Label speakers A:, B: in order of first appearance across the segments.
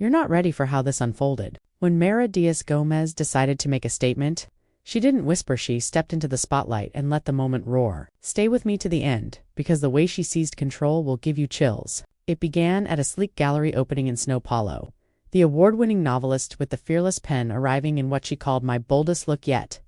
A: You're not ready for how this unfolded. When Mayra Dias Gomes decided to make a statement, she didn't whisper. She stepped into the spotlight and let the moment roar. Stay with me to the end, because the way she seized control will give you chills. It began at a sleek gallery opening in São Paulo, the award-winning novelist with the fearless pen arriving in what she called my boldest look yet.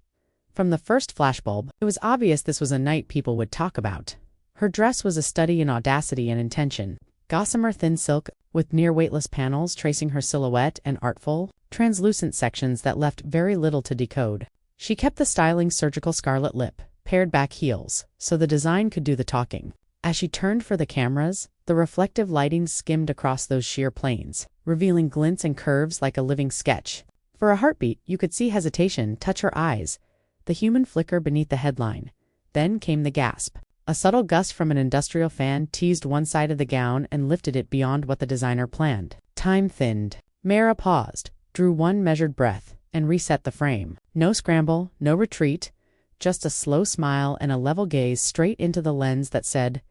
A: From the first flashbulb, it was obvious this was a night people would talk about. Her dress was a study in audacity and intention. Gossamer thin silk, with near-weightless panels tracing her silhouette and artful, translucent sections that left very little to decode. She kept the styling surgical scarlet lip, pared-back heels, so the design could do the talking. As she turned for the cameras, the reflective lighting skimmed across those sheer planes, revealing glints and curves like a living sketch. For a heartbeat, you could see hesitation touch her eyes, the human flicker beneath the headline. Then came the gasp. A subtle gust from an industrial fan teased one side of the gown and lifted it beyond what the designer planned. Time thinned. Mayra paused, drew one measured breath, and reset the frame. No scramble, no retreat, just a slow smile and a level gaze straight into the lens that said,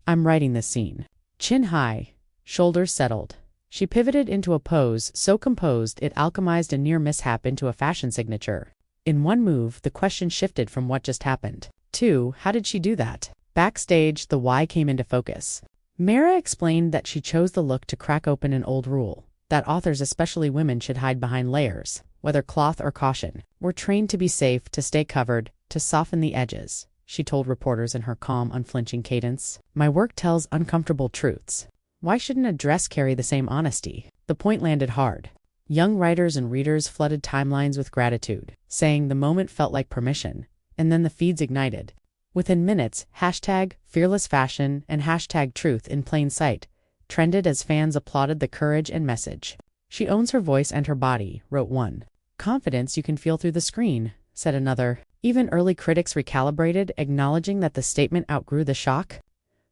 A: "I'm writing this scene." Chin high, shoulders settled. She pivoted into a pose so composed it alchemized a near mishap into a fashion signature. In one move, the question shifted from what just happened to how did she do that? Backstage, the why came into focus. Mayra explained that she chose the look to crack open an old rule, that authors, especially women, should hide behind layers, whether cloth or caution. "We're trained to be safe, to stay covered, to soften the edges," she told reporters in her calm, unflinching cadence. "My work tells uncomfortable truths. Why shouldn't a dress carry the same honesty?" The point landed hard. Young writers and readers flooded timelines with gratitude, saying the moment felt like permission, and then the feeds ignited. Within minutes, #fearlessfashion and #truth in plain sight trended as fans applauded the courage and message. "She owns her voice and her body," wrote one. "Confidence you can feel through the screen," said another. Even early critics recalibrated, acknowledging that the statement outgrew the shock.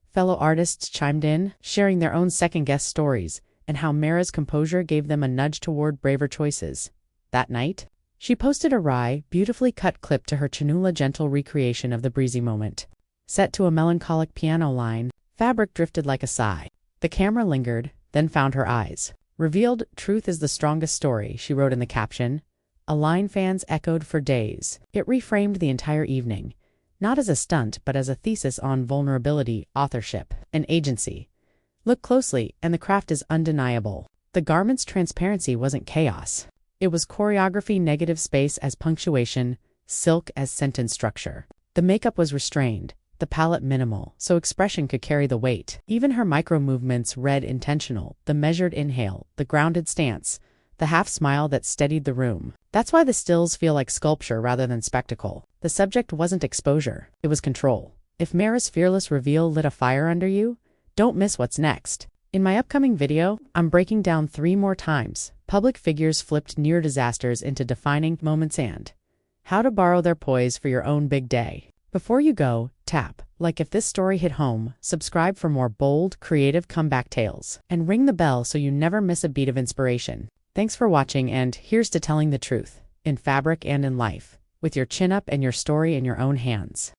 A: Fellow artists chimed in, sharing their own second-guess stories, and how Mayra's composure gave them a nudge toward braver choices. That night, she posted a wry, beautifully cut clip to her Chinula gentle recreation of the breezy moment. Set to a melancholic piano line, fabric drifted like a sigh. The camera lingered, then found her eyes. Revealed, "Truth is the strongest story," she wrote in the caption. A line fans echoed for days. It reframed the entire evening, not as a stunt but as a thesis on vulnerability, authorship, and agency. Look closely, and the craft is undeniable. The garment's transparency wasn't chaos. It was choreography, negative space as punctuation, silk as sentence structure. The makeup was restrained, the palette minimal, so expression could carry the weight. Even her micro-movements read intentional, the measured inhale, the grounded stance, the half-smile that steadied the room. That's why the stills feel like sculpture rather than spectacle. The subject wasn't exposure, it was control. If Mayra's fearless reveal lit a fire under you, don't miss what's next. In my upcoming video, I'm breaking down 3 more times public figures flipped near disasters into defining moments and how to borrow their poise for your own big day. Before you go, tap like if this story hit home, subscribe for more bold, creative comeback tales, and ring the bell so you never miss a beat of inspiration. Thanks for watching, and here's to telling the truth, in fabric and in life, with your chin up and your story in your own hands.